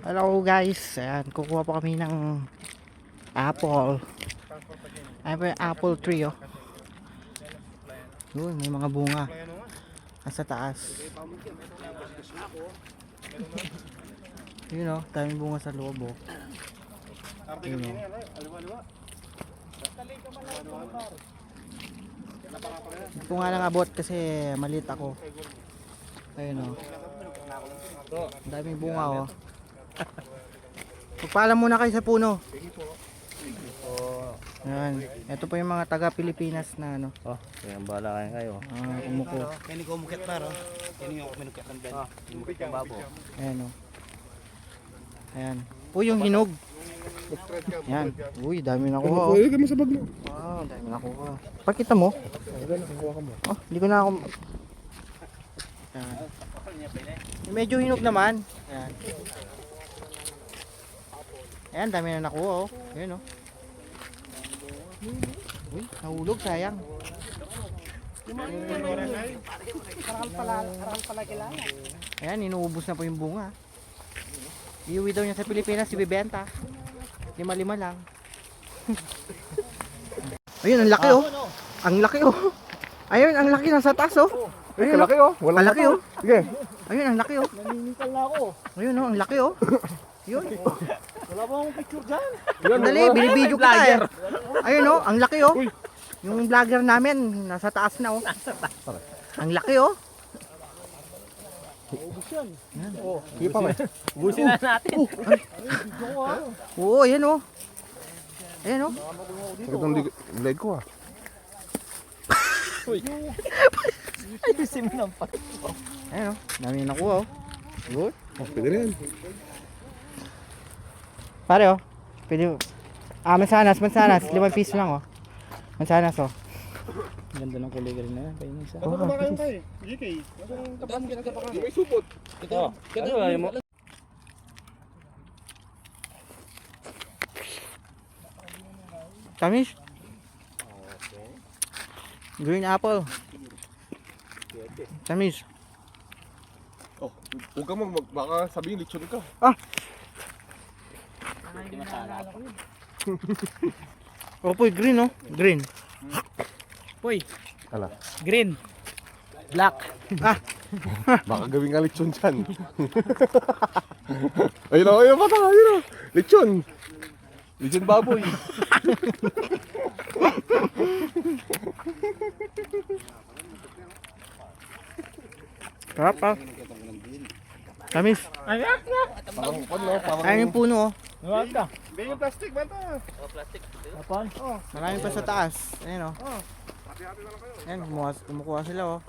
Hello guys, ayan, kukuha po kami ng apple. Ayan po yung apple tree, oh. Yun, may mga bunga nasa taas. Yun, oh, daming bunga sa loob, oh. Yun, oh. Hindi ko nga lang abot kasi maliit ako. Ayun, oh. Daming bunga, oh. Pagpaalam muna kayo sa puno. Ayan. Ito po yung mga taga Pilipinas na ano. Oh, kaya bala kayo. Kumuko. Kini ko mukit paro. Kini yung minukit ng ben. Mukit ng babo. Ayan, oh. Ayan. Po yung hinog. Ayan. Uy, dami nakuha, oh. Pwede ka mo sa bag mo. Wow, dami nakuha. Pakita mo. Oh, hindi ko na ako. Ayan. Medyo hinog naman. Ayan. Ayan, dami na nakuha, oh. Ayan, oh. Uy, nahulog, sayang. Ayan, inuubos na po yung bunga. Iuwi daw niya sa Pilipinas, ibibenta. 5-5 lang. Ayun, ang laki, oh. Ang laki, oh. Ayun, ang laki nasa taas, oh. Ay, kalaki oh. Wala Malaki, oh. Sige. Ayun, ang laki, oh. Naniningkal na ako. Ayun, oh, ang laki, oh. Yun. Wala ba akong picture dyan? Dali, binibidyo kita, eh. Ayun, oh, ang laki, oh. Yung vlogger namin, nasa taas na, oh. Ang laki, oh. Ubus yan. Oh, sige pa, may. Busin na natin. Oo, ayan, oh. Ayan, oh. Magandang leg ko ah. Ayusin mo ng pat. Ayan, oh. Dami na nakuha, oh. Good. Oh, pwede rin. Pare, oh. Pwede, mansanas, 5 piso lang, oh. Mansanas, oh. Ganda ng kulay rin na yan. Kaya isa. Ba't kumakain kayo? GK. Anong tapan ka na tapan? May supot. Ito. Ano ba mo? Tamis. Green apple. Tamis. Oh, huwag ka baka sabihin lechon ka. Opo, green, oh. Green. Uy, Ala. green. Black. Baka gawing ka lechon dyan. Ayun mata, ayun o. Lechon. Lechon baboy. Sarap, ah. Tamis. Parang no, parang. Ayan yung puno, oh. Nawag ka. May yung plastic, banta. Kapal. Marami pa sa taas. Ayan, oh. Ayan, kumukuha sila, oh.